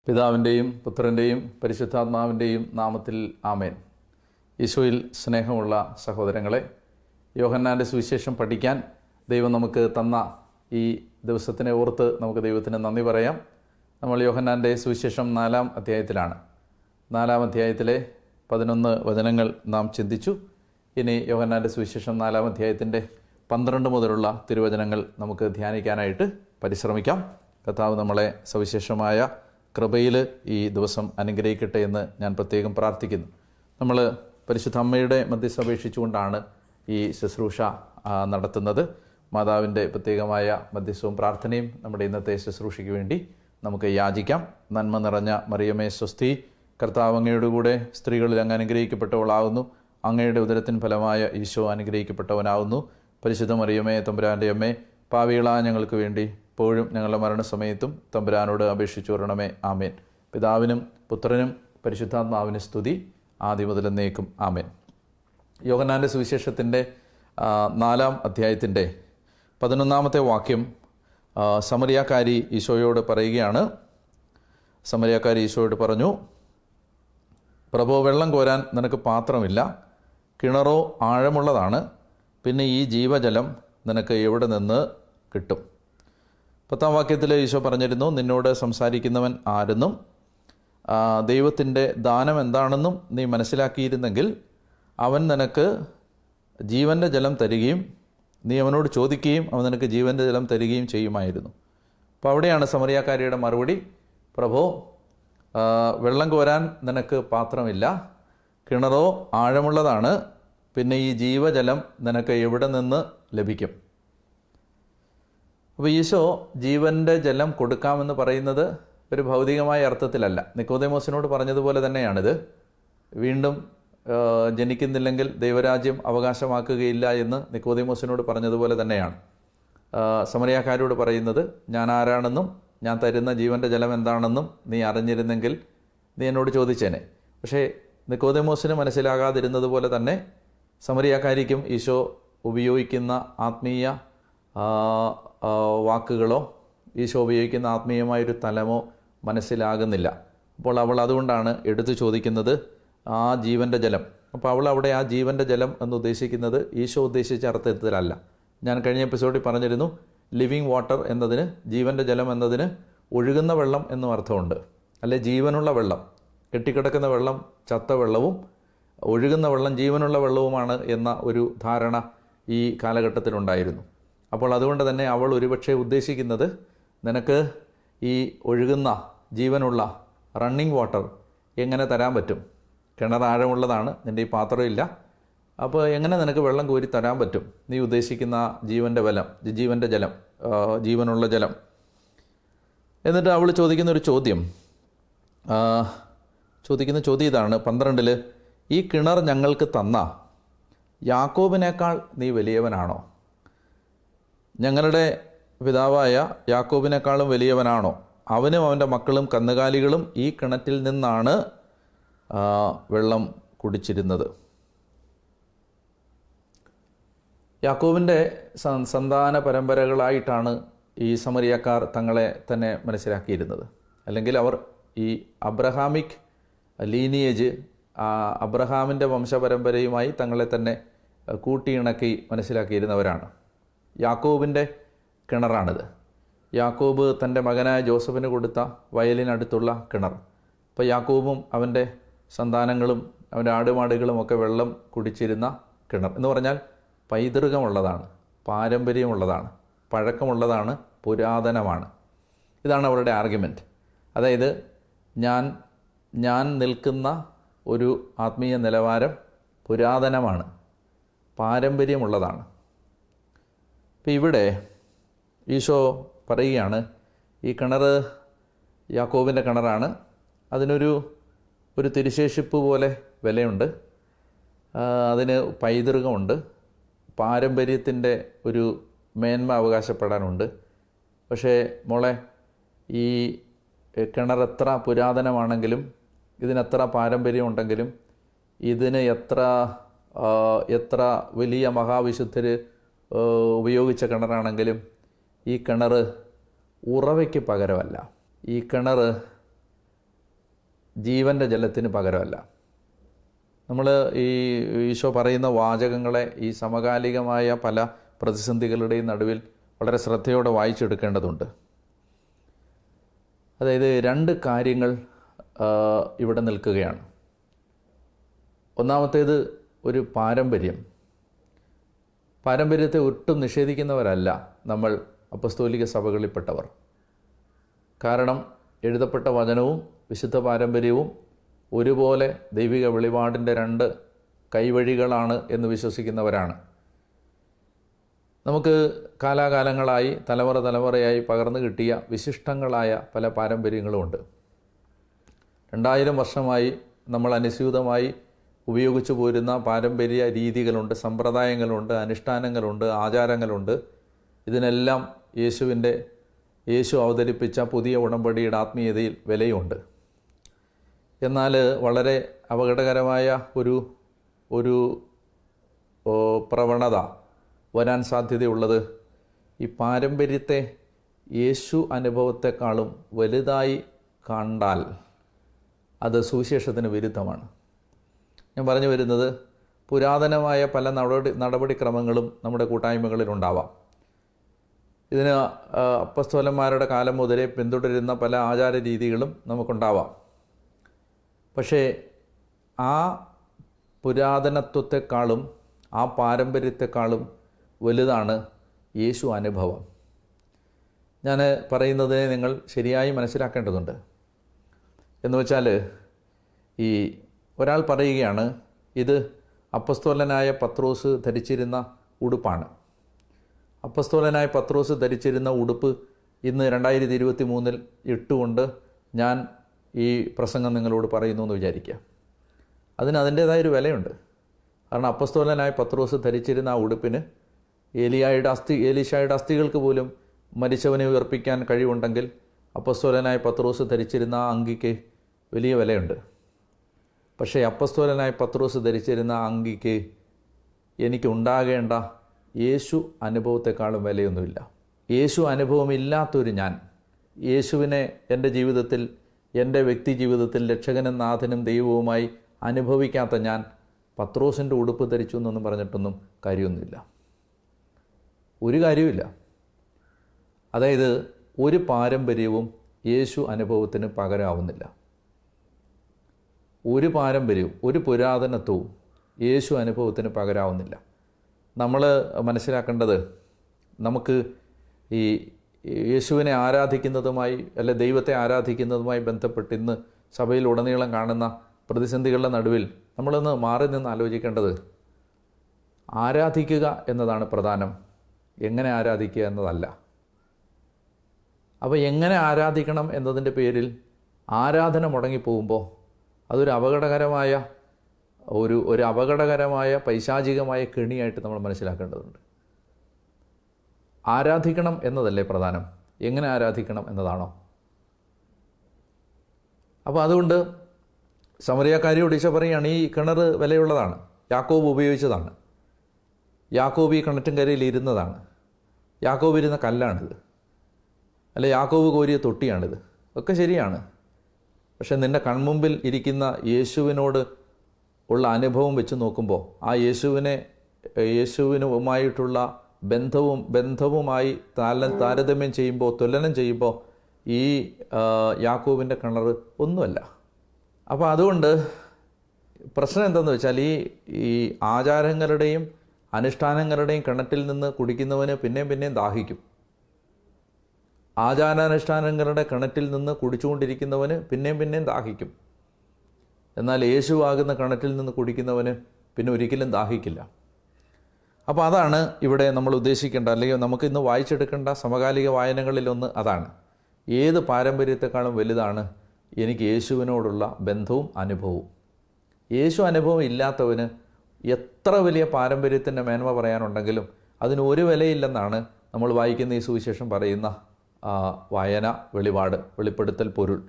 പിതാവിൻ്റെയും പുത്രൻ്റെയും പരിശുദ്ധാത്മാവിൻ്റെയും നാമത്തിൽ ആമേൻ. ഈശോയിൽ സ്നേഹമുള്ള സഹോദരങ്ങളെ, യോഹന്നാൻ്റെ സുവിശേഷം പഠിക്കാൻ ദൈവം നമുക്ക് തന്ന ഈ ദിവസത്തിനെ ഓർത്ത് നമുക്ക് ദൈവത്തിന് നന്ദി പറയാം. നമ്മൾ യോഹന്നാൻ്റെ സുവിശേഷം 4-ാം അധ്യായത്തിലാണ്. 4-ാം അധ്യായത്തിലെ 11 വചനങ്ങൾ നാം ചിന്തിച്ചു. ഇനി യോഹന്നാൻ്റെ സുവിശേഷം 4-ാം അധ്യായത്തിൻ്റെ 12 മുതലുള്ള തിരുവചനങ്ങൾ നമുക്ക് ധ്യാനിക്കാനായിട്ട് പരിശ്രമിക്കാം. കർത്താവ് നമ്മളെ സവിശേഷമായ കൃപയിൽ ഈ ദിവസം അനുഗ്രഹിക്കട്ടെ എന്ന് ഞാൻ പ്രത്യേകം പ്രാർത്ഥിക്കുന്നു. നമ്മൾ പരിശുദ്ധ അമ്മയുടെ മധ്യസ്ഥ അപേക്ഷിച്ചുകൊണ്ടാണ് ഈ ശുശ്രൂഷ നടത്തുന്നത്. മാതാവിൻ്റെ പ്രത്യേകമായ മധ്യസ്ഥവും പ്രാർത്ഥനയും നമ്മുടെ ഇന്നത്തെ ശുശ്രൂഷയ്ക്ക് വേണ്ടി നമുക്ക് യാചിക്കാം. നന്മ നിറഞ്ഞ മറിയമേ സ്വസ്തി, കർത്താവ് അങ്ങയുടെ കൂടെ സ്ത്രീകളിൽ അങ്ങ് അനുഗ്രഹിക്കപ്പെട്ടവളാകുന്നു. അങ്ങയുടെ ഉദരത്തിൻ ഫലമായ ഈശോ അനുഗ്രഹിക്കപ്പെട്ടവനാകുന്നു. പരിശുദ്ധ മറിയമേ തമ്പുരാൻ്റെ അമ്മേ, പാപികളായ ഞങ്ങൾക്ക് വേണ്ടി ഇപ്പോഴും ഞങ്ങളുടെ മരണസമയത്തും തമ്പുരാനോട് അപേക്ഷിച്ചു വരണമേ. ആമേൻ. പിതാവിനും പുത്രനും പരിശുദ്ധാത്മാവിന് സ്തുതി, ആദ്യം മുതൽ എന്നേക്കും. ആമേൻ. യോഹന്നാൻ്റെ സുവിശേഷത്തിൻ്റെ 4-ാം അധ്യായത്തിൻ്റെ 11-ാമത്തെ വാക്യം സമറിയാക്കാരി ഈശോയോട് പറയുകയാണ്. സമറിയാക്കാരി ഈശോയോട് പറഞ്ഞു, പ്രഭോ, വെള്ളം കോരാൻ നിനക്ക് പാത്രമില്ല, കിണറോ ആഴമുള്ളതാണ്, പിന്നെ ഈ ജീവജലം നിനക്ക് എവിടെ നിന്ന് കിട്ടും? 10-ാം വാക്യത്തിൽ ഈശോ പറഞ്ഞിരുന്നു, നിന്നോട് സംസാരിക്കുന്നവൻ ആരെന്നും ദൈവത്തിൻ്റെ ദാനം എന്താണെന്നും നീ മനസ്സിലാക്കിയിരുന്നെങ്കിൽ അവൻ നിനക്ക് ജീവൻ്റെ ജലം തരികയും നീ അവനോട് ചോദിക്കുകയും അവൻ നിനക്ക് ജീവൻ്റെ ജലം തരികയും ചെയ്യുമായിരുന്നു. അപ്പോൾ അവിടെയാണ് സമറിയാക്കാരിയുടെ മറുപടി, പ്രഭോ, വെള്ളം കോരാൻ നിനക്ക് പാത്രമില്ല, കിണറോ ആഴമുള്ളതാണ്, പിന്നെ ഈ ജീവജലം നിനക്ക് എവിടെ നിന്ന് ലഭിക്കും? അപ്പോൾ ഈശോ ജീവൻ്റെ ജലം കൊടുക്കാമെന്ന് പറയുന്നത് ഒരു ഭൗതികമായ അർത്ഥത്തിലല്ല. നിക്കോദേമോസിനോട് പറഞ്ഞതുപോലെ തന്നെയാണിത്. വീണ്ടും ജനിക്കുന്നില്ലെങ്കിൽ ദൈവരാജ്യം അവകാശമാക്കുകയില്ല എന്ന് നിക്കോദേമോസിനോട് പറഞ്ഞതുപോലെ തന്നെയാണ് സമറിയാക്കാരോട് പറയുന്നത്. ഞാൻ ആരാണെന്നും ഞാൻ തരുന്ന ജീവൻ്റെ ജലം എന്താണെന്നും നീ അറിഞ്ഞിരുന്നെങ്കിൽ നീ എന്നോട് ചോദിച്ചേനെ. പക്ഷേ നിക്കോദേമോസിന് മനസ്സിലാകാതിരുന്നത് പോലെ തന്നെ സമറിയാക്കാരിക്കും ഈശോ ഉപയോഗിക്കുന്ന ആത്മീയ വാക്കുകളോ ഈശോ ഉപയോഗിക്കുന്ന ആത്മീയമായൊരു തലമോ മനസ്സിലാകുന്നില്ല. അപ്പോൾ അവൾ അതുകൊണ്ടാണ് എടുത്തു ചോദിക്കുന്നത് ആ ജീവൻ്റെ ജലം. അപ്പോൾ അവൾ അവിടെ ആ ജീവൻ്റെ ജലം എന്ന് ഉദ്ദേശിക്കുന്നത് ഈശോ ഉദ്ദേശിച്ച അർത്ഥത്തിലല്ല. ഞാൻ കഴിഞ്ഞ എപ്പിസോഡിൽ പറഞ്ഞിരുന്നു, ലിവിങ് വാട്ടർ എന്നതിന്, ജീവൻ്റെ ജലം എന്നതിന് ഒഴുകുന്ന വെള്ളം എന്നും അർത്ഥമുണ്ട്. അല്ലെ, ജീവനുള്ള വെള്ളം, കെട്ടിക്കിടക്കുന്ന വെള്ളം ചത്ത വെള്ളവും ഒഴുകുന്ന വെള്ളം ജീവനുള്ള വെള്ളവുമാണ് എന്ന ഒരു ധാരണ ഈ കാലഘട്ടത്തിലുണ്ടായിരുന്നു. അപ്പോൾ അതുകൊണ്ട് തന്നെ അവൾ ഒരുപക്ഷെ ഉദ്ദേശിക്കുന്നത്, നിനക്ക് ഈ ഒഴുകുന്ന ജീവനുള്ള റണ്ണിങ് വാട്ടർ എങ്ങനെ തരാൻ പറ്റും? കിണർ ആഴമുള്ളതാണ്, നിൻ്റെ ഈ പാത്രമില്ല, അപ്പോൾ എങ്ങനെ നിനക്ക് വെള്ളം കോരി തരാൻ പറ്റും? നീ ഉദ്ദേശിക്കുന്ന ജീവൻ്റെ ജലം, ജീവനുള്ള ജലം. എന്നിട്ട് അവൾ ചോദിക്കുന്ന ചോദ്യം ഇതാണ്, 12-ൽ, ഈ കിണർ ഞങ്ങൾക്ക് തന്ന യാക്കോബിനേക്കാൾ നീ വലിയവനാണോ? ഞങ്ങളുടെ പിതാവായ യാക്കോബിനേക്കാളും വലിയവനാണോ? അവനും അവൻ്റെ മക്കളും കന്നുകാലികളും ഈ കിണറ്റിൽ നിന്നാണ് വെള്ളം കുടിച്ചിരുന്നത്. യാക്കോബിൻ്റെ സന്താന പരമ്പരകളായിട്ടാണ് ഈ സമറിയാക്കാർ തങ്ങളെ തന്നെ മനസ്സിലാക്കിയിരുന്നത്. അല്ലെങ്കിൽ അവർ ഈ അബ്രഹാമിക് ലീനിയേജ്, അബ്രഹാമിൻ്റെ വംശപരമ്പരയുമായി തങ്ങളെ തന്നെ കൂട്ടിയിണക്കി മനസ്സിലാക്കിയിരുന്നവരാണ്. യാക്കോബിൻ്റെ കിണറാണിത്. യാക്കോബ് തൻ്റെ മകനായ ജോസഫിന് കൊടുത്ത വയലിനടുത്തുള്ള കിണർ. അപ്പോൾ യാക്കോബും അവൻ്റെ സന്താനങ്ങളും അവൻ്റെ ആടുമാടുകളും ഒക്കെ വെള്ളം കുടിച്ചിരുന്ന കിണർ എന്ന് പറഞ്ഞാൽ പൈതൃകമുള്ളതാണ്, പാരമ്പര്യമുള്ളതാണ്, പഴക്കമുള്ളതാണ്, പുരാതനമാണ്. ഇതാണ് അവരുടെ ആർഗ്യുമെൻറ്റ്. അതായത് ഞാൻ നിൽക്കുന്ന ഒരു ആത്മീയ നിലവാരം പുരാതനമാണ്, പാരമ്പര്യമുള്ളതാണ്. ഇപ്പം ഇവിടെ ഈശോ പറയുകയാണ്, ഈ കിണർ യാക്കോബിൻ്റെ കിണറാണ്, അതിനൊരു തിരുശേഷിപ്പ് പോലെ വിലയുണ്ട്, അതിന് പൈതൃകമുണ്ട്, പാരമ്പര്യത്തിൻ്റെ ഒരു മേന്മ അവകാശപ്പെടാനുണ്ട്. പക്ഷേ മോളെ, ഈ കിണർ എത്ര പുരാതനമാണെങ്കിലും, ഇതിനെത്ര പാരമ്പര്യം ഉണ്ടെങ്കിലും, ഇതിന് എത്ര വലിയ മഹാവിശുദ്ധർ ഉപയോഗിച്ച കിണറാണെങ്കിലും, ഈ കിണർ ഉറവയ്ക്ക് പകരമല്ല. ഈ കിണർ ജീവൻ്റെ ജലത്തിന് പകരമല്ല. നമ്മൾ ഈ ഈശോ പറയുന്ന വാചകങ്ങളെ ഈ സമകാലികമായ പല പ്രതിസന്ധികളുടെയും നടുവിൽ വളരെ ശ്രദ്ധയോടെ വായിച്ചെടുക്കേണ്ടതുണ്ട്. അതായത് 2 കാര്യങ്ങൾ ഇവിടെ നിൽക്കുകയാണ്. ഒന്നാമത്തേത് ഒരു പാരമ്പര്യത്തെ ഒട്ടും നിഷേധിക്കുന്നവരല്ല നമ്മൾ അപ്പസ്തോലിക സഭകളിൽപ്പെട്ടവർ. കാരണം എഴുതപ്പെട്ട വചനവും വിശുദ്ധ പാരമ്പര്യവും ഒരുപോലെ ദൈവിക വെളിപാടിൻ്റെ 2 കൈവഴികളാണ് എന്ന് വിശ്വസിക്കുന്നവരാണ്. നമുക്ക് കാലാകാലങ്ങളായി തലമുറയായി പകർന്നു കിട്ടിയ വിശിഷ്ടങ്ങളായ പല പാരമ്പര്യങ്ങളുമുണ്ട്. 2000 വർഷമായി നമ്മൾ അനുസ്യൂതമായി ഉപയോഗിച്ചു പോരുന്ന പാരമ്പര്യ രീതികളുണ്ട്, സമ്പ്രദായങ്ങളുണ്ട്, അനുഷ്ഠാനങ്ങളുണ്ട്, ആചാരങ്ങളുണ്ട്. ഇതിനെല്ലാം യേശു അവതരിപ്പിച്ച പുതിയ ഉടമ്പടിയുടെ ആത്മീയതയിൽ വിലയുണ്ട്. എന്നാൽ വളരെ അപകടകരമായ ഒരു പ്രവണത വരാൻ സാധ്യതയുള്ളത് ഈ പാരമ്പര്യത്തെ യേശു അനുഭവത്തെക്കാളും വലുതായി കണ്ടാൽ അത് സുവിശേഷത്തിന് വിരുദ്ധമാണ്. ഞാൻ പറഞ്ഞു വരുന്നത്, പുരാതനമായ പല നടപടിക്രമങ്ങളും നമ്മുടെ കൂട്ടായ്മകളിലുണ്ടാവാം. ഇതിന് അപ്പസ്തോലന്മാരുടെ കാലം മുതലേ പിന്തുടരുന്ന പല ആചാര രീതികളും നമുക്കുണ്ടാവാം. പക്ഷേ ആ പുരാതനത്വത്തെക്കാളും ആ പാരമ്പര്യത്തെക്കാളും വലുതാണ് യേശു അനുഭവം. ഞാൻ പറയുന്നതിനെ നിങ്ങൾ ശരിയായി മനസ്സിലാക്കേണ്ടതുണ്ട്. എന്ന് വെച്ചാൽ, ഈ ഒരാൾ പറയുകയാണ്, ഇത് അപ്പസ്തോലനായ പത്രോസ് ധരിച്ചിരുന്ന ഉടുപ്പാണ്. അപ്പസ്തോലനായ പത്രോസ് ധരിച്ചിരുന്ന ഉടുപ്പ് ഇന്ന് 2023 ഇട്ടുകൊണ്ട് ഞാൻ ഈ പ്രസംഗം നിങ്ങളോട് പറയുന്നു എന്ന് വിചാരിക്കുക. അതിന് അതിൻ്റേതായൊരു വിലയുണ്ട്. കാരണം അപ്പസ്തോലനായ പത്രോസ് ധരിച്ചിരുന്ന ആ ഉടുപ്പിന് ഏലീശായുടെ അസ്ഥികൾക്ക് പോലും മരിച്ചവനെ ഉയർപ്പിക്കാൻ കഴിവുണ്ടെങ്കിൽ അപ്പസ്തോലനായ പത്രോസ് ധരിച്ചിരുന്ന ആ അങ്കിക്ക് വലിയ വിലയുണ്ട്. പക്ഷേ അപ്പസ്തോലനായ പത്രോസ് ധരിച്ചിരുന്ന ആ അങ്കിക്ക് എനിക്കുണ്ടാകേണ്ട യേശു അനുഭവത്തെക്കാളും വിലയൊന്നുമില്ല. യേശു അനുഭവമില്ലാത്തൊരു ഞാൻ, യേശുവിനെ എൻ്റെ ജീവിതത്തിൽ, എൻ്റെ വ്യക്തി ജീവിതത്തിൽ രക്ഷകനും നാഥനും ദൈവവുമായി അനുഭവിക്കാത്ത ഞാൻ പത്രോസിൻ്റെ ഉടുപ്പ് ധരിച്ചു എന്നൊന്നും പറഞ്ഞിട്ടൊന്നും കാര്യമൊന്നുമില്ല. ഒരു കാര്യവുമില്ല. അതായത് ഒരു പാരമ്പര്യവും യേശു അനുഭവത്തിന് പകരമാവുന്നില്ല. ഒരു പാരമ്പര്യവും ഒരു പുരാതനത്വവും യേശു അനുഭവത്തിന് പകരാവുന്നില്ല. നമ്മൾ മനസ്സിലാക്കേണ്ടത്, നമുക്ക് ഈ യേശുവിനെ ആരാധിക്കുന്നതുമായി അല്ലെ ദൈവത്തെ ആരാധിക്കുന്നതുമായി ബന്ധപ്പെട്ട് ഇന്ന് സഭയിൽ ഉടനീളം കാണുന്ന പ്രതിസന്ധികളുടെ നടുവിൽ നമ്മളൊന്ന് മാറി നിന്ന് ആലോചിക്കേണ്ടത്, ആരാധിക്കുക എന്നതാണ് പ്രധാനം, എങ്ങനെ ആരാധിക്കുക എന്നതല്ല. അപ്പോൾ എങ്ങനെ ആരാധിക്കണം എന്നതിൻ്റെ പേരിൽ ആരാധന മുടങ്ങിപ്പോകുമ്പോൾ അതൊരു അപകടകരമായ പൈശാചികമായ കെണിയായിട്ട് നമ്മൾ മനസ്സിലാക്കേണ്ടതുണ്ട്. ആരാധിക്കണം എന്നതല്ലേ പ്രധാനം, എങ്ങനെ ആരാധിക്കണം എന്നതാണോ? അപ്പോൾ അതുകൊണ്ട് സമറിയാക്കാരിയോട് ഈശോ പറയുകയാണ്, ഈ കിണർ വിലയുള്ളതാണ്, യാക്കോബ് ഉപയോഗിച്ചതാണ്, യാക്കോബ് ഈ കിണറ്റിൻകരയിൽ ഇരുന്നതാണ്, യാക്കോബ് ഇരുന്ന കല്ലാണിത്, അല്ലെ യേശു കോരിയ തൊട്ടിയാണിത്. ഒക്കെ ശരിയാണ്. പക്ഷെ നിൻ്റെ കൺമുമ്പിൽ ഇരിക്കുന്ന യേശുവിനോട് ഉള്ള അനുഭവം വെച്ച് നോക്കുമ്പോൾ, ആ യേശുവിനുമായിട്ടുള്ള ബന്ധവുമായി താരതമ്യം ചെയ്യുമ്പോൾ, തുലനം ചെയ്യുമ്പോൾ ഈ യാക്കോബിൻ്റെ കിണർ ഒന്നുമല്ല. അപ്പോൾ അതുകൊണ്ട് പ്രശ്നം എന്താണെന്ന് വെച്ചാൽ, ഈ ആചാരങ്ങളുടെയും അനുഷ്ഠാനങ്ങളുടെയും കിണറ്റിൽ നിന്ന് കുടിക്കുന്നവന് പിന്നെയും ദാഹിക്കും. ആചാരാനുഷ്ഠാനങ്ങളുടെ കിണറ്റിൽ നിന്ന് കുടിച്ചുകൊണ്ടിരിക്കുന്നവന് പിന്നെയും ദാഹിക്കും. എന്നാൽ യേശുവാകുന്ന കിണറ്റിൽ നിന്ന് കുടിക്കുന്നവന് പിന്നെ ഒരിക്കലും ദാഹിക്കില്ല. അപ്പോൾ അതാണ് ഇവിടെ നമ്മൾ ഉദ്ദേശിക്കേണ്ട, അല്ലെങ്കിൽ നമുക്ക് ഇന്ന് വായിച്ചെടുക്കേണ്ട സമകാലിക വായനകളിലൊന്ന് അതാണ്. ഏത് പാരമ്പര്യത്തെക്കാളും വലുതാണ് എനിക്ക് യേശുവിനോടുള്ള ബന്ധവും അനുഭവവും. യേശു അനുഭവം ഇല്ലാത്തവന് എത്ര വലിയ പാരമ്പര്യത്തിൻ്റെ മേന്മ പറയാനുണ്ടെങ്കിലും അതിന് ഒരു വിലയില്ലെന്നാണ് നമ്മൾ വായിക്കുന്ന ഈ സുവിശേഷം പറയുന്ന വായന, വെളിപ്പെടുത്തൽ, പൊരുൾ.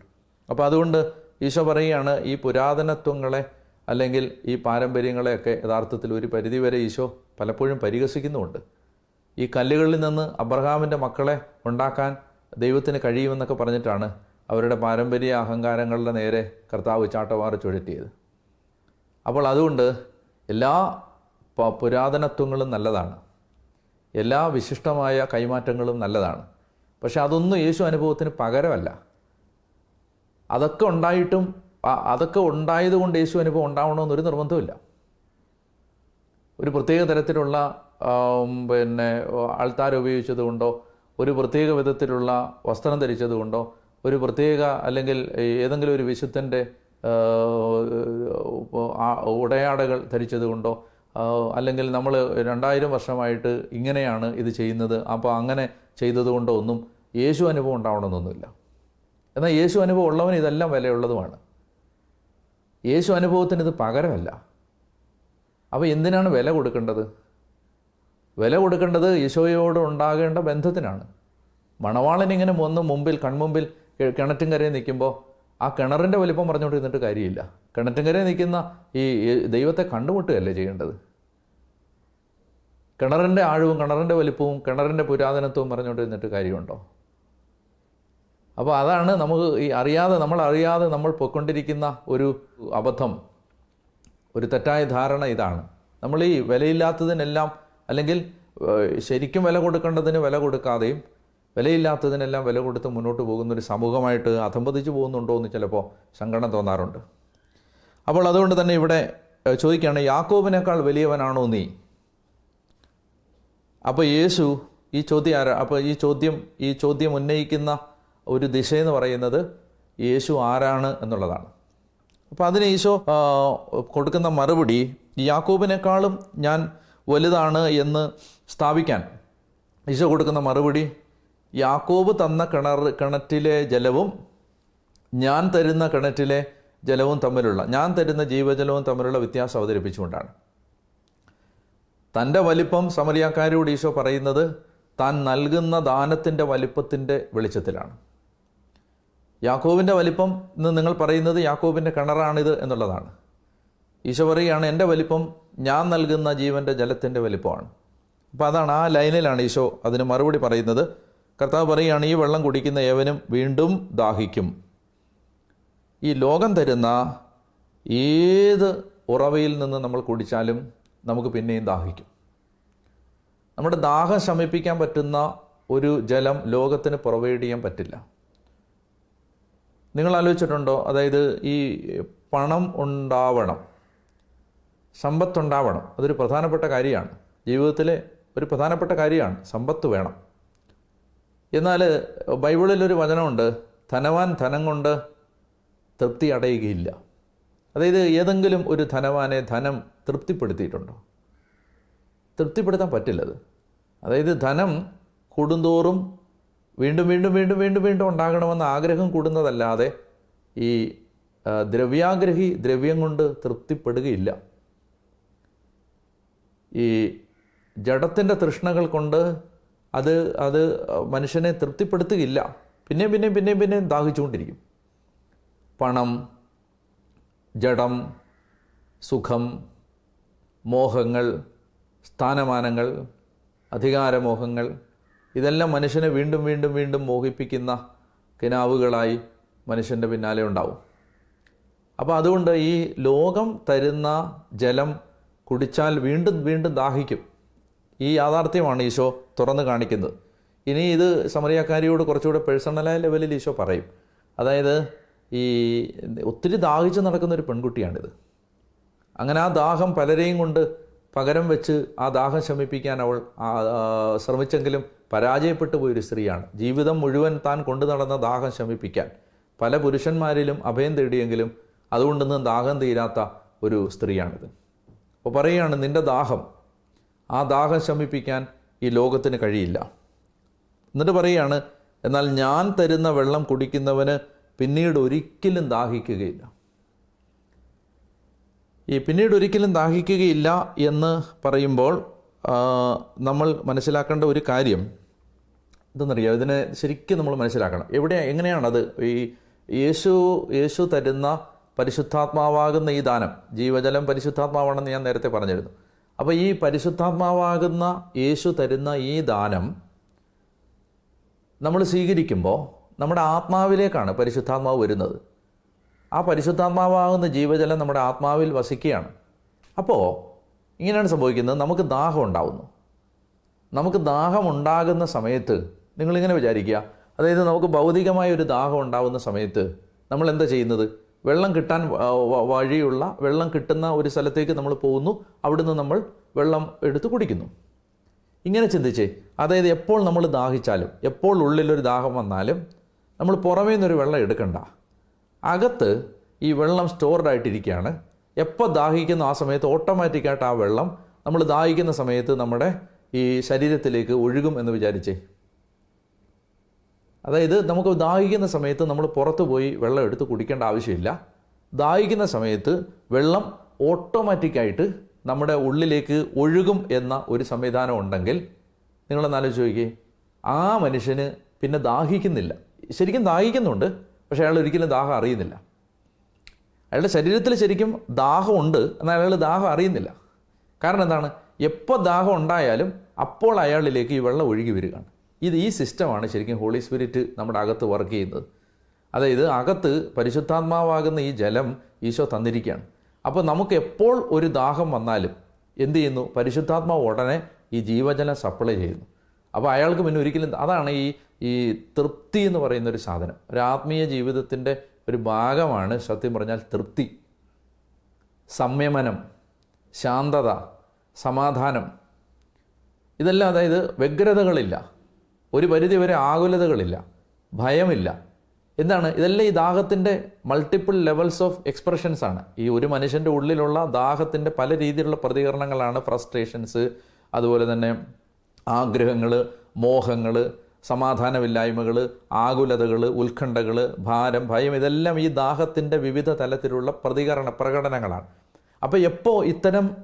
അപ്പോൾ അതുകൊണ്ട് ഈശോ പറയുകയാണ്, ഈ പുരാതനത്വങ്ങളെ അല്ലെങ്കിൽ ഈ പാരമ്പര്യങ്ങളെയൊക്കെ യഥാർത്ഥത്തിൽ ഒരു പരിധിവരെ ഈശോ പലപ്പോഴും പരിഹസിക്കുന്നുമുണ്ട്. ഈ കല്ലുകളിൽ നിന്ന് അബ്രഹാമിൻ്റെ മക്കളെ ഉണ്ടാക്കാൻ ദൈവത്തിന് കഴിയുമെന്നൊക്കെ പറഞ്ഞിട്ടാണ് അവരുടെ പാരമ്പര്യ അഹങ്കാരങ്ങളുടെ നേരെ കർത്താവ് ചാട്ടവാറ് ചുഴറ്റിയത്. അപ്പോൾ അതുകൊണ്ട് എല്ലാ പുരാതനത്വങ്ങളും നല്ലതാണ്, എല്ലാ വിശിഷ്ടമായ കൈമാറ്റങ്ങളും നല്ലതാണ്. പക്ഷെ അതൊന്നും യേശു അനുഭവത്തിന് പകരമല്ല. അതൊക്കെ ഉണ്ടായിട്ടും അതൊക്കെ ഉണ്ടായതുകൊണ്ട് യേശു അനുഭവം ഉണ്ടാവണമെന്നൊരു നിർബന്ധമില്ല. ഒരു പ്രത്യേക തരത്തിലുള്ള ആൾത്താര ഉപയോഗിച്ചതുകൊണ്ടോ, ഒരു പ്രത്യേക വിധത്തിലുള്ള വസ്ത്രം ധരിച്ചതുകൊണ്ടോ, ഒരു പ്രത്യേക അല്ലെങ്കിൽ ഏതെങ്കിലും ഒരു വിശുദ്ധൻ്റെ ഉടയാടകൾ ധരിച്ചതുകൊണ്ടോ, അല്ലെങ്കിൽ നമ്മൾ 2000 വർഷമായിട്ട് ഇങ്ങനെയാണ് ഇത് ചെയ്യുന്നത്, അപ്പോൾ അങ്ങനെ ചെയ്തതുകൊണ്ടോ ഒന്നും യേശു അനുഭവം ഉണ്ടാവണമെന്നൊന്നുമില്ല. എന്നാൽ യേശു അനുഭവം ഉള്ളവന് ഇതെല്ലാം വിലയുള്ളതുമാണ്. യേശു അനുഭവത്തിന് ഇത് പകരമല്ല. അപ്പോൾ എന്തിനാണ് വില കൊടുക്കേണ്ടത്? വില കൊടുക്കേണ്ടത് ഈശോയോട് ഉണ്ടാകേണ്ട ബന്ധത്തിനാണ്. മണവാളനിങ്ങനെ മുമ്പിൽ കൺമുമ്പിൽ കിണറ്റിൻകരയിൽ നിൽക്കുമ്പോൾ ആ കിണറിൻ്റെ വലിപ്പം പറഞ്ഞുകൊണ്ടിരുന്നിട്ട് കാര്യമില്ല. കിണറ്റിൻകരയിൽ നിൽക്കുന്ന ഈ ദൈവത്തെ കണ്ടുമുട്ടുകയല്ലേ ചെയ്യേണ്ടത്. കിണറിൻ്റെ ആഴവും കിണറിൻ്റെ വലിപ്പവും കിണറിൻ്റെ പുരാതനത്വവും പറഞ്ഞുകൊണ്ടിരുന്നിട്ട് കാര്യമുണ്ടോ? അപ്പോൾ അതാണ് നമുക്ക് നമ്മളറിയാതെ നമ്മൾ പൊയ്ക്കൊണ്ടിരിക്കുന്ന ഒരു അബദ്ധം, ഒരു തെറ്റായ ധാരണ ഇതാണ്. നമ്മൾ ഈ വിലയില്ലാത്തതിനെല്ലാം, അല്ലെങ്കിൽ ശരിക്കും വില കൊടുക്കേണ്ടതിന് വില കൊടുക്കാതെയും വിലയില്ലാത്തതിനെല്ലാം വില കൊടുത്ത് മുന്നോട്ട് പോകുന്നൊരു സമൂഹമായിട്ട് അധംപതിച്ചു പോകുന്നുണ്ടോ എന്ന് ചിലപ്പോൾ സങ്കടം തോന്നാറുണ്ട്. അപ്പോൾ അതുകൊണ്ട് തന്നെ ഇവിടെ ചോദിക്കുകയാണ്, യാക്കോബിനേക്കാൾ വലിയവനാണോ നീ? അപ്പോൾ യേശു ഈ ചോദ്യം ഉന്നയിക്കുന്ന ഒരു ദിശയെന്ന് പറയുന്നത് യേശു ആരാണ് എന്നുള്ളതാണ്. അപ്പോൾ അതിന് ഈശോ കൊടുക്കുന്ന മറുപടി, യാക്കോബിനേക്കാളും ഞാൻ വലുതാണ് എന്ന് സ്ഥാപിക്കാൻ ഈശോ കൊടുക്കുന്ന മറുപടി, യാക്കോബ് തന്ന കിണറ്റിലെ ജലവും ഞാൻ തരുന്ന കിണറ്റിലെ ജലവും തമ്മിലുള്ള, ഞാൻ തരുന്ന ജീവജലവും തമ്മിലുള്ള വ്യത്യാസം അവതരിപ്പിച്ചുകൊണ്ടാണ്. തൻ്റെ വലിപ്പം സമരിയാക്കാരോട് ഈശോ പറയുന്നത് താൻ നൽകുന്ന ദാനത്തിൻ്റെ വലിപ്പത്തിൻ്റെ വെളിച്ചത്തിലാണ്. യാക്കോബിൻ്റെ വലിപ്പം എന്ന് നിങ്ങൾ പറയുന്നത് യാക്കോബിൻ്റെ കിണറാണിത് എന്നുള്ളതാണ്. ഈശോ പറയുകയാണ്, എൻ്റെ വലിപ്പം ഞാൻ നൽകുന്ന ജീവൻ്റെ ജലത്തിൻ്റെ വലിപ്പമാണ്. അപ്പോൾ അതാണ്, ആ ലൈനിലാണ് ഈശോ അതിന് മറുപടി പറയുന്നത്. കർത്താവ് പറയുകയാണ്, ഈ വെള്ളം കുടിക്കുന്ന ഏവനും വീണ്ടും ദാഹിക്കും. ഈ ലോകം തരുന്ന ഏത് ഉറവയിൽ നിന്ന് നമ്മൾ കുടിച്ചാലും നമുക്ക് പിന്നെയും ദാഹിക്കും. നമ്മുടെ ദാഹം ശമിപ്പിക്കാൻ പറ്റുന്ന ഒരു ജലം ലോകത്തിന് പ്രൊവൈഡ് ചെയ്യാൻ പറ്റില്ല. നിങ്ങൾ ആലോചിച്ചിട്ടുണ്ടോ? അതായത് ഈ പണം ഉണ്ടാവണം, സമ്പത്തുണ്ടാവണം, അതൊരു പ്രധാനപ്പെട്ട കാര്യമാണ്. ജീവിതത്തിലെ ഒരു പ്രധാനപ്പെട്ട കാര്യമാണ്, സമ്പത്ത് വേണം. എന്നാൽ ബൈബിളിലൊരു വചനമുണ്ട്, ധനവാൻ ധനം കൊണ്ട് തൃപ്തി അടയുകയില്ല. അതായത് ഏതെങ്കിലും ഒരു ധനവാനെ ധനം തൃപ്തിപ്പെടുത്തിയിട്ടുണ്ടോ? തൃപ്തിപ്പെടുത്താൻ പറ്റില്ലത്. അതായത് ധനം കൂടുന്തോറും വീണ്ടും വീണ്ടും വീണ്ടും വീണ്ടും വീണ്ടും ഉണ്ടാകണമെന്ന ആഗ്രഹം കൂടുന്നതല്ലാതെ ഈ ദ്രവ്യാഗ്രഹി ദ്രവ്യം കൊണ്ട് തൃപ്തിപ്പെടുകയില്ല. ഈ ജഡത്തിൻ്റെ തൃഷ്ണകൾ കൊണ്ട് അത് മനുഷ്യനെ തൃപ്തിപ്പെടുത്തുകയില്ല. പിന്നെയും ദാഹിച്ചുകൊണ്ടിരിക്കും. പണം, ജഡം, സുഖം, മോഹങ്ങൾ, സ്ഥാനമാനങ്ങൾ, അധികാരമോഹങ്ങൾ, ഇതെല്ലാം മനുഷ്യനെ വീണ്ടും വീണ്ടും വീണ്ടും മോഹിപ്പിക്കുന്ന കിനാവുകളായി മനുഷ്യൻ്റെ പിന്നാലെ ഉണ്ടാവും. അപ്പോൾ അതുകൊണ്ട് ഈ ലോകം തരുന്ന ജലം കുടിച്ചാൽ വീണ്ടും വീണ്ടും ദാഹിക്കും. ഈ യാഥാർത്ഥ്യമാണ് ഈശോ തുറന്ന് കാണിക്കുന്നത്. ഇനി ഇത് സമറിയാക്കാരിയോട് കുറച്ചുകൂടെ പേഴ്സണലായ ലെവലിൽ ഈശോ പറയും. അതായത് ഈ ഒത്തിരി ദാഹിച്ച് നടക്കുന്നൊരു പെൺകുട്ടിയാണിത്. അങ്ങനെ ആ ദാഹം പലരെയും കൊണ്ട് പകരം വെച്ച് ആ ദാഹം ശമിപ്പിക്കാൻ അവൾ ശ്രമിച്ചെങ്കിലും പരാജയപ്പെട്ടു പോയൊരു സ്ത്രീയാണ്. ജീവിതം മുഴുവൻ താൻ കൊണ്ടു നടന്ന ദാഹം ശമിപ്പിക്കാൻ പല പുരുഷന്മാരിലും അഭയം തേടിയെങ്കിലും അതുകൊണ്ടൊന്നും ദാഹം തീരാത്ത ഒരു സ്ത്രീയാണിത്. അപ്പോൾ പറയുകയാണ്, നിൻ്റെ ദാഹം, ആ ദാഹം ശമിപ്പിക്കാൻ ഈ ലോകത്തിന് കഴിയില്ല. എന്നിട്ട് പറയുകയാണ്, എന്നാൽ ഞാൻ തരുന്ന വെള്ളം കുടിക്കുന്നവന് പിന്നീട് ഒരിക്കലും ദാഹിക്കുകയില്ല. ഈ പിന്നീട് ഒരിക്കലും ദാഹിക്കുകയില്ല എന്ന് പറയുമ്പോൾ നമ്മൾ മനസ്സിലാക്കേണ്ട ഒരു കാര്യം എന്തെന്നറിയാം, ഇതിനെ ശരിക്കും നമ്മൾ മനസ്സിലാക്കണം. എങ്ങനെയാണത്? ഈ യേശു തരുന്ന പരിശുദ്ധാത്മാവാകുന്ന ഈ ദാനം, ജീവജലം പരിശുദ്ധാത്മാവാണെന്ന് ഞാൻ നേരത്തെ പറഞ്ഞിരുന്നു. അപ്പോൾ ഈ പരിശുദ്ധാത്മാവാകുന്ന യേശു തരുന്ന ഈ ദാനം നമ്മൾ സ്വീകരിക്കുമ്പോൾ നമ്മുടെ ആത്മാവിലേക്കാണ് പരിശുദ്ധാത്മാവ് വരുന്നത്. ആ പരിശുദ്ധാത്മാവാകുന്ന ജീവജലം നമ്മുടെ ആത്മാവിൽ വസിക്കുകയാണ്. അപ്പോൾ ഇങ്ങനെയാണ് സംഭവിക്കുന്നത്. നമുക്ക് ദാഹം ഉണ്ടാകുന്നു. നമുക്ക് ദാഹം ഉണ്ടാകുന്ന സമയത്ത് നിങ്ങളിങ്ങനെ വിചാരിക്കുക, അതായത് നമുക്ക് ഭൗതികമായ ഒരു ദാഹം ഉണ്ടാകുന്ന സമയത്ത് നമ്മൾ എന്താ ചെയ്യുന്നത്? വെള്ളം കിട്ടാൻ വഴിയുള്ള, വെള്ളം കിട്ടുന്ന ഒരു സ്ഥലത്തേക്ക് നമ്മൾ പോകുന്നു, അവിടുന്ന് നമ്മൾ വെള്ളം എടുത്ത് കുടിക്കുന്നു. ഇങ്ങനെ ചിന്തിച്ചേ, അതായത് എപ്പോൾ നമ്മൾ ദാഹിച്ചാലും, എപ്പോൾ ഉള്ളിലൊരു ദാഹം വന്നാലും നമ്മൾ പുറമേ നിന്നൊരു വെള്ളം എടുക്കണ്ട. അകത്ത് ഈ വെള്ളം സ്റ്റോർഡ് ആയിട്ടിരിക്കുകയാണ്. എപ്പോൾ ദാഹിക്കുന്ന ആ സമയത്ത് ഓട്ടോമാറ്റിക്കായിട്ട് ആ വെള്ളം നമ്മൾ ദാഹിക്കുന്ന സമയത്ത് നമ്മുടെ ഈ ശരീരത്തിലേക്ക് ഒഴുകും എന്ന് വിചാരിച്ചേ. അതായത് നമുക്ക് ദാഹിക്കുന്ന സമയത്ത് നമ്മൾ പുറത്ത് പോയി വെള്ളം എടുത്ത് കുടിക്കേണ്ട ആവശ്യമില്ല. ദാഹിക്കുന്ന സമയത്ത് വെള്ളം ഓട്ടോമാറ്റിക്കായിട്ട് നമ്മുടെ ഉള്ളിലേക്ക് ഒഴുകും എന്ന ഒരു സംവിധാനം ഉണ്ടെങ്കിൽ നിങ്ങളൊന്ന് ആലോചിച്ച് നോക്കിയേ, ആ മനുഷ്യന് പിന്നെ ദാഹിക്കുന്നില്ല. ശരിക്കും ദാഹിക്കുന്നുണ്ട്, പക്ഷേ അയാൾ ഒരിക്കലും ദാഹം അറിയുന്നില്ല. അയാളുടെ ശരീരത്തിൽ ശരിക്കും ദാഹമുണ്ട്, എന്നാൽ അയാൾ ദാഹം അറിയുന്നില്ല. കാരണം എന്താണ്? എപ്പോൾ ദാഹം ഉണ്ടായാലും അപ്പോൾ അയാളിലേക്ക് ഈ വെള്ളം ഒഴുകി വരികയാണ്. ഈ സിസ്റ്റമാണ് ശരിക്കും ഹോളി സ്പിരിറ്റ് നമ്മുടെ അകത്ത് വർക്ക് ചെയ്യുന്നത്. അതായത് അകത്ത് പരിശുദ്ധാത്മാവാകുന്ന ഈ ജലം ഈശോ തന്നിരിക്കുകയാണ്. അപ്പോൾ നമുക്ക് എപ്പോൾ ഒരു ദാഹം വന്നാലും എന്ത് ചെയ്യുന്നു? പരിശുദ്ധാത്മാവ് ഉടനെ ഈ ജീവജലം സപ്ലൈ ചെയ്യുന്നു. അപ്പോൾ അയാൾക്ക് പിന്നെ ഒരിക്കലും, അതാണ് ഈ തൃപ്തി എന്ന് പറയുന്നൊരു സാധനം. ഒരു ആത്മീയ ജീവിതത്തിൻ്റെ ഒരു ഭാഗമാണ് സത്യം പറഞ്ഞാൽ തൃപ്തി, സംയമനം, ശാന്തത, സമാധാനം. ഇതെല്ലാം, അതായത് വ്യഗ്രതകളില്ല, ഒരു പരിധിവരെ ആകുലതകളില്ല, ഭയമില്ല. എന്താണ് ഇതെല്ലാം? ഈ ദാഹത്തിൻ്റെ മൾട്ടിപ്പിൾ ലെവൽസ് ഓഫ് എക്സ്പ്രഷൻസ് ആണ്. ഈ ഒരു മനുഷ്യൻ്റെ ഉള്ളിലുള്ള ദാഹത്തിൻ്റെ പല രീതിയിലുള്ള പ്രതികരണങ്ങളാണ്. ഫ്രസ്ട്രേഷൻസ്, അതുപോലെ തന്നെ ആഗ്രഹങ്ങൾ, മോഹങ്ങൾ, സമാധാനമില്ലായ്മകൾ, ആകുലതകൾ, ഉത്കണ്ഠകൾ, ഭാരം, ഭയം, ഇതെല്ലാം ഈ ദാഹത്തിൻ്റെ വിവിധ തലത്തിലുള്ള പ്രകടനങ്ങളാണ്. അപ്പോൾ എപ്പോൾ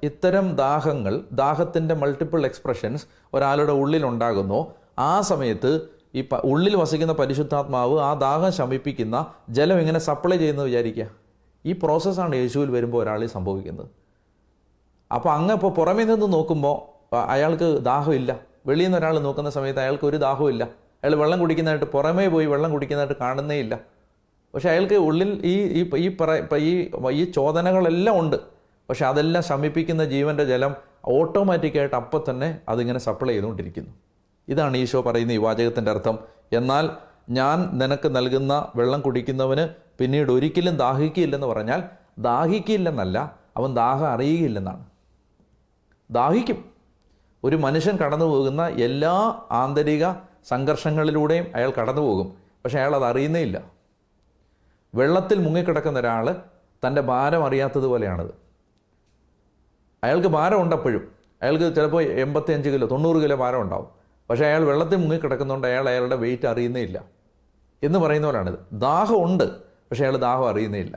ഇത്തരം ദാഹങ്ങൾ, ദാഹത്തിൻ്റെ മൾട്ടിപ്പിൾ എക്സ്പ്രഷൻസ് ഒരാളുടെ ഉള്ളിലുണ്ടാകുന്നോ ആ സമയത്ത് ഈ ഉള്ളിൽ വസിക്കുന്ന പരിശുദ്ധാത്മാവ് ആ ദാഹം ശമിപ്പിക്കുന്ന ജലം ഇങ്ങനെ സപ്ലൈ ചെയ്യുന്നത് വിചാരിക്കുക. ഈ പ്രോസസ്സാണ് യേശുവിൽ വരുമ്പോൾ ഒരാളിൽ സംഭവിക്കുന്നത്. അപ്പോൾ ഇപ്പോൾ പുറമേ നിന്ന് നോക്കുമ്പോൾ അയാൾക്ക് ദാഹമില്ല. വെളിയിൽ നിന്ന് ഒരാൾ നോക്കുന്ന സമയത്ത് അയാൾക്ക് ഒരു ദാഹവും ഇല്ല. അയാൾ വെള്ളം കുടിക്കുന്നതായിട്ട്, പുറമേ പോയി വെള്ളം കുടിക്കുന്നതായിട്ട് കാണുന്നേ ഇല്ല. പക്ഷേ അയാൾക്ക് ഉള്ളിൽ ഈ ചോദനകളെല്ലാം ഉണ്ട്. പക്ഷെ അതെല്ലാം ശമിപ്പിക്കുന്ന ജീവൻ്റെ ജലം ഓട്ടോമാറ്റിക്കായിട്ട് അപ്പം തന്നെ അതിങ്ങനെ സപ്ലൈ ചെയ്തുകൊണ്ടിരിക്കുന്നു. ഇതാണ് ഈശോ പറയുന്ന ഈ വാചകത്തിൻ്റെ അർത്ഥം. എന്നാൽ ഞാൻ നിനക്ക് നൽകുന്ന വെള്ളം കുടിക്കുന്നവന് പിന്നീട് ഒരിക്കലും ദാഹിക്കില്ലെന്ന് പറഞ്ഞാൽ, ദാഹിക്കില്ലെന്നല്ല, അവൻ ദാഹം അറിയുകയില്ലെന്നാണ്. ദാഹിക്കും. ഒരു മനുഷ്യൻ കടന്നു പോകുന്ന എല്ലാ ആന്തരിക സംഘർഷങ്ങളിലൂടെയും അയാൾ കടന്നു പോകും, പക്ഷെ അയാൾ അത് അറിയുന്നേ ഇല്ല. വെള്ളത്തിൽ മുങ്ങിക്കിടക്കുന്ന ഒരാൾ തൻ്റെ ഭാരം അറിയാത്തതുപോലെയാണത്. അയാൾക്ക് ഭാരമുണ്ട് അപ്പോഴും. അയാൾക്ക് ചിലപ്പോൾ 85 കിലോ 90 കിലോ ഭാരം ഉണ്ടാവും. പക്ഷേ അയാൾ വെള്ളത്തിൽ മുങ്ങിക്കിടക്കുന്നതുകൊണ്ട് അയാളുടെ വെയിറ്റ് അറിയുന്നേ ഇല്ല എന്ന് പറയുന്ന പോലാണിത്. ദാഹമുണ്ട്, പക്ഷേ അയാൾ ദാഹം അറിയുന്നേ ഇല്ല.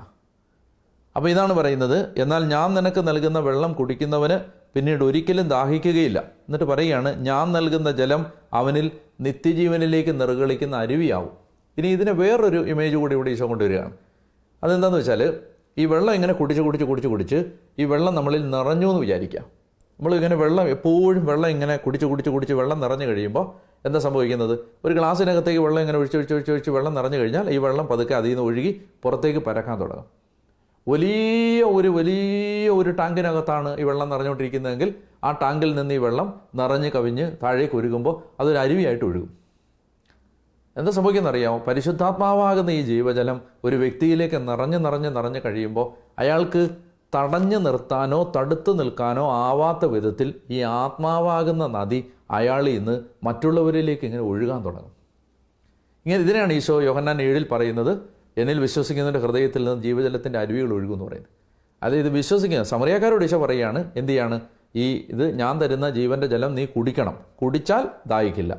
അപ്പോൾ ഇതാണ് പറയുന്നത്, എന്നാൽ ഞാൻ നിനക്ക് നൽകുന്ന വെള്ളം കുടിക്കുന്നവന് പിന്നീട് ഒരിക്കലും ദാഹിക്കുകയില്ല. എന്നിട്ട് പറയുകയാണ്, ഞാൻ നൽകുന്ന ജലം അവനിൽ നിത്യജീവനിലേക്ക് നിർഗളിക്കുന്ന അരുവിയാവും. ഇനി ഇതിന് വേറൊരു ഇമേജ് കൂടി ഇവിടെ ഈശോ കൊണ്ടുവരികയാണ്. അതെന്താണെന്ന് വെച്ചാൽ, ഈ വെള്ളം ഇങ്ങനെ കുടിച്ച് ഈ വെള്ളം നമ്മളിൽ നിറഞ്ഞു എന്ന് വിചാരിക്കാം. നമ്മളിങ്ങനെ വെള്ളം എപ്പോഴും വെള്ളം ഇങ്ങനെ കുടിച്ച് വെള്ളം നിറഞ്ഞു കഴിയുമ്പോൾ എന്താ സംഭവിക്കുന്നത്? ഒരു ഗ്ലാസ്സിനകത്തേക്ക് വെള്ളം ഇങ്ങനെ ഒഴിച്ച് വെള്ളം നിറഞ്ഞു കഴിഞ്ഞാൽ ഈ വെള്ളം പതുക്കെ അതിൽ നിന്ന് ഒഴുകി പുറത്തേക്ക് പരക്കാൻ തുടങ്ങും. വലിയ ഒരു ടാങ്കിനകത്താണ് ഈ വെള്ളം നിറഞ്ഞുകൊണ്ടിരിക്കുന്നതെങ്കിൽ ആ ടാങ്കിൽ നിന്ന് ഈ വെള്ളം നിറഞ്ഞ് കവിഞ്ഞ് താഴേക്ക് ഒഴുകുമ്പോൾ അതൊരു അരുവിയായിട്ട് ഒഴുകും. എന്താ സംഭവിക്കുന്നറിയാമോ? പരിശുദ്ധാത്മാവാകുന്ന ഈ ജീവജലം ഒരു വ്യക്തിയിലേക്ക് നിറഞ്ഞ് കഴിയുമ്പോൾ അയാൾക്ക് തടഞ്ഞു നിർത്താനോ തടുത്തു നിൽക്കാനോ ആവാത്ത വിധത്തിൽ ഈ ആത്മാവാകുന്ന നദി അയാളിൽ നിന്ന് മറ്റുള്ളവരിലേക്ക് ഇങ്ങനെ ഒഴുകാൻ തുടങ്ങും. ഇതിനെയാണ് ഈശോ യോഹന്നാൻ 7 പറയുന്നത്, എന്നിൽ വിശ്വസിക്കുന്നതിൻ്റെ ഹൃദയത്തിൽ നിന്ന് ജീവജലത്തിൻ്റെ അരുവികൾ ഒഴുകുമെന്ന് പറയുന്നത്. അതായത് വിശ്വസിക്കുന്ന സമറിയാക്കാരോട് ഈശോ പറയുകയാണ്, എന്ത് ചെയ്യാണ്? ഇത് ഞാൻ തരുന്ന ജീവൻ്റെ ജലം നീ കുടിക്കണം, കുടിച്ചാൽ ദാഹിക്കില്ല.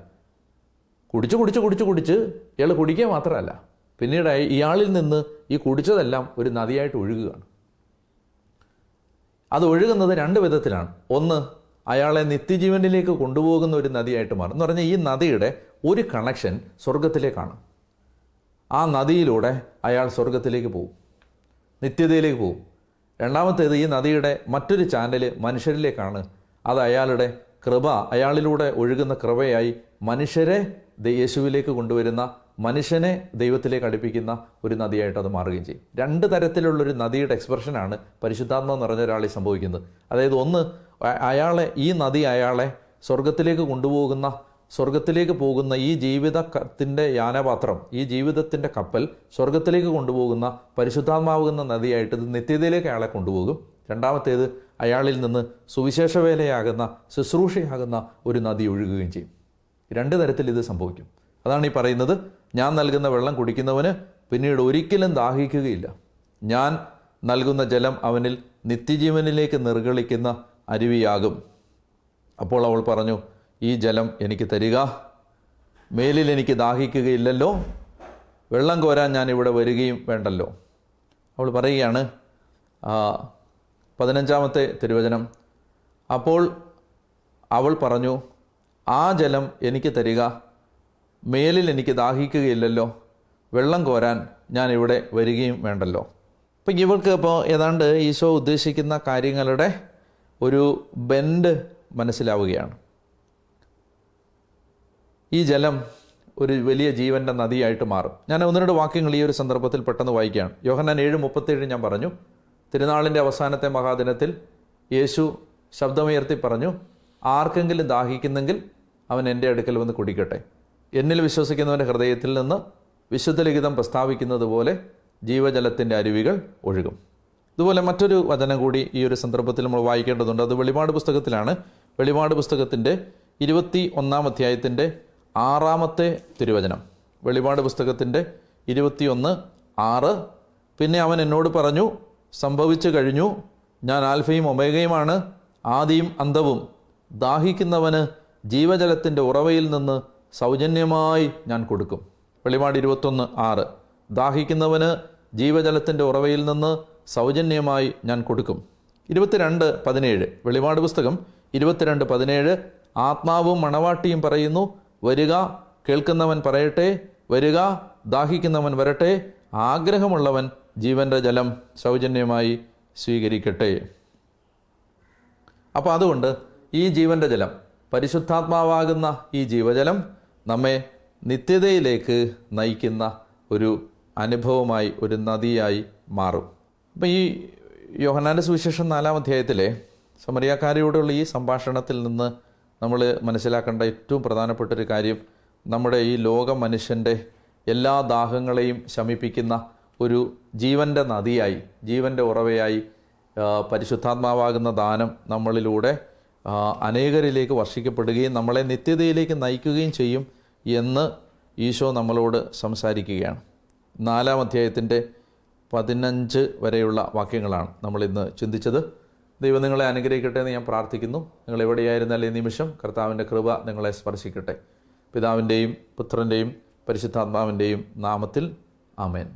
കുടിച്ച് ഇയാൾ കുടിക്കുക മാത്രമല്ല, പിന്നീട് ഇയാളിൽ നിന്ന് ഈ കുടിച്ചതെല്ലാം ഒരു നദിയായിട്ട് ഒഴുകുകയാണ്. അത് ഒഴുകുന്നത് 2 വിധത്തിലാണ്. ഒന്ന്, അയാളെ നിത്യജീവനിലേക്ക് കൊണ്ടുപോകുന്ന ഒരു നദിയായിട്ട് മാറും. എന്ന് പറഞ്ഞാൽ ഈ നദിയുടെ ഒരു കണക്ഷൻ സ്വർഗത്തിലേക്കാണ്. ആ നദിയിലൂടെ അയാൾ സ്വർഗത്തിലേക്ക് പോകും, നിത്യതയിലേക്ക് പോകും. രണ്ടാമത്തേത്, ഈ നദിയുടെ മറ്റൊരു ചാനൽ മനുഷ്യരിലേക്കാണ്. അത് അയാളുടെ കൃപ, അയാളിലൂടെ ഒഴുകുന്ന കൃപയായി മനുഷ്യരെ യേശുവിലേക്ക് കൊണ്ടുവരുന്ന മനുഷ്യനെ ദൈവത്തിലേക്ക് അടുപ്പിക്കുന്ന ഒരു നദിയായിട്ട് അത് മാറുകയും ചെയ്യും. രണ്ട് തരത്തിലുള്ളൊരു നദിയുടെ എക്സ്പ്രഷനാണ് പരിശുദ്ധാത്മാവ് നിറഞ്ഞ ഒരാളിൽ സംഭവിക്കുന്നത്. അതായത് ഒന്ന്, ഈ നദി അയാളെ സ്വർഗത്തിലേക്ക് കൊണ്ടുപോകുന്ന, സ്വർഗത്തിലേക്ക് പോകുന്ന ഈ ജീവിതത്തിൻ്റെ യാനപാത്രം, ഈ ജീവിതത്തിൻ്റെ കപ്പൽ സ്വർഗത്തിലേക്ക് കൊണ്ടുപോകുന്ന പരിശുദ്ധാത്മാവുന്ന നദിയായിട്ട് ഇത് നിത്യതയിലേക്ക് അയാളെ കൊണ്ടുപോകും. രണ്ടാമത്തേത്, അയാളിൽ നിന്ന് സുവിശേഷ വേലയാകുന്ന, ശുശ്രൂഷയാകുന്ന ഒരു നദി ഒഴുകുകയും ചെയ്യും. രണ്ട് തരത്തിൽ ഇത് സംഭവിക്കും. അതാണ് ഈ പറയുന്നത്, ഞാൻ നൽകുന്ന വെള്ളം കുടിക്കുന്നവന് പിന്നീട് ഒരിക്കലും ദാഹിക്കുകയില്ല. ഞാൻ നൽകുന്ന ജലം അവനിൽ നിത്യജീവനിലേക്ക് നിർഗളിക്കുന്ന അരുവിയാകും. അപ്പോൾ അവൾ പറഞ്ഞു, ഈ ജലം എനിക്ക് തരിക, മേലിൽ എനിക്ക് ദാഹിക്കുകയില്ലല്ലോ, വെള്ളം കോരാൻ ഞാൻ ഇവിടെ വരികയും വേണ്ടല്ലോ. അവൾ പറയുകയാണ്, 15-ാമത്തെ തിരുവചനം, അപ്പോൾ അവൾ പറഞ്ഞു, ആ ജലം എനിക്ക് തരിക, മേലിൽ എനിക്ക് ദാഹിക്കുകയില്ലല്ലോ, വെള്ളം കോരാൻ ഞാൻ ഇവിടെ വരികയും വേണ്ടല്ലോ. അപ്പം ഇവൾക്ക് ഇപ്പോൾ ഏതാണ്ട് ഈശോ ഉദ്ദേശിക്കുന്ന കാര്യങ്ങളുടെ ഒരു ബെൻഡ് മനസ്സിലാവുകയാണ്. ഈ ജലം ഒരു വലിയ ജീവൻ്റെ നദിയായിട്ട് മാറും. ഞാൻ 1-2 വാക്യങ്ങൾ ഈ ഒരു സന്ദർഭത്തിൽ പെട്ടെന്ന് വായിക്കുകയാണ്. യോഹന്നാൻ 7:37 ഞാൻ പറഞ്ഞു. തിരുനാളിൻ്റെ അവസാനത്തെ മഹാദിനത്തിൽ യേശു ശബ്ദമുയർത്തി പറഞ്ഞു, ആർക്കെങ്കിലും ദാഹിക്കുന്നെങ്കിൽ അവൻ എൻ്റെ അടുക്കൽ വന്ന് കുടിക്കട്ടെ. എന്നിൽ വിശ്വസിക്കുന്നവൻ്റെ ഹൃദയത്തിൽ നിന്ന് വിശുദ്ധ ലിഖിതം പ്രസ്താവിക്കുന്നത് പോലെ ജീവജലത്തിൻ്റെ അരുവികൾ ഒഴുകും. ഇതുപോലെ മറ്റൊരു വചനം കൂടി ഈ ഒരു സന്ദർഭത്തിൽ നമ്മൾ വായിക്കേണ്ടതുണ്ട്. അത് വെളിപാട് പുസ്തകത്തിലാണ്. വെളിപാട് പുസ്തകത്തിൻ്റെ 21-ാം അധ്യായത്തിൻ്റെ 6-ാമത്തെ തിരുവചനം. വെളിപാട് പുസ്തകത്തിൻ്റെ 21:6. പിന്നെ അവൻ എന്നോട് പറഞ്ഞു, സംഭവിച്ചു കഴിഞ്ഞു, ഞാൻ ആൽഫയും ഒമേഗയുമാണ്, ആദിയും അന്തവും. ദാഹിക്കുന്നവന് ജീവജലത്തിൻ്റെ ഉറവയിൽ നിന്ന് സൗജന്യമായി ഞാൻ കൊടുക്കും. വെളിപാട് 21:6. ദാഹിക്കുന്നവന് ജീവജലത്തിൻ്റെ ഉറവയിൽ നിന്ന് സൗജന്യമായി ഞാൻ കൊടുക്കും. 22:17. വെളിപാട് പുസ്തകം 22:17. ആത്മാവും മണവാട്ടിയും പറയുന്നു, വരിക, കേൾക്കുന്നവൻ പറയട്ടെ, വരിക, ദാഹിക്കുന്നവൻ വരട്ടെ, ആഗ്രഹമുള്ളവൻ ജീവൻ്റെ ജലം സൗജന്യമായി സ്വീകരിക്കട്ടെ. അപ്പോൾ അതുകൊണ്ട് ഈ ജീവൻ്റെ ജലം, പരിശുദ്ധാത്മാവാകുന്ന ഈ ജീവജലം നമ്മെ നിത്യതയിലേക്ക് നയിക്കുന്ന ഒരു അനുഭവമായി, ഒരു നദിയായി മാറും. അപ്പം ഈ യോഹന്നാൻ്റെ സുവിശേഷം 4-ാം അധ്യായത്തിലെ സമറിയാക്കാരിയോടുള്ള ഈ സംഭാഷണത്തിൽ നിന്ന് നമ്മൾ മനസ്സിലാക്കേണ്ട ഏറ്റവും പ്രധാനപ്പെട്ടൊരു കാര്യം, നമ്മുടെ ഈ ലോക മനുഷ്യൻ്റെ എല്ലാ ദാഹങ്ങളെയും ശമിപ്പിക്കുന്ന ഒരു ജീവൻ്റെ നദിയായി, ജീവൻ്റെ ഉറവയായി പരിശുദ്ധാത്മാവാകുന്ന ദാനം നമ്മളിലൂടെ അനേകരിലേക്ക് വർഷിക്കപ്പെടുകയും നമ്മളെ നിത്യതയിലേക്ക് നയിക്കുകയും ചെയ്യും എന്ന് ഈശോ നമ്മളോട് സംസാരിക്കുകയാണ്. 4-ാം അധ്യായത്തിൻ്റെ 15 വരെയുള്ള വാക്യങ്ങളാണ് നമ്മളിന്ന് ചിന്തിച്ചത്. ദൈവം നിങ്ങളെ അനുഗ്രഹിക്കട്ടെ എന്ന് ഞാൻ പ്രാർത്ഥിക്കുന്നു. നിങ്ങൾ എവിടെയായിരുന്നാലും ഈ നിമിഷം കർത്താവിൻ്റെ കൃപ നിങ്ങളെ സ്പർശിക്കട്ടെ. പിതാവിൻ്റെയും പുത്രൻ്റെയും പരിശുദ്ധാത്മാവിൻ്റെയും നാമത്തിൽ ആമേൻ.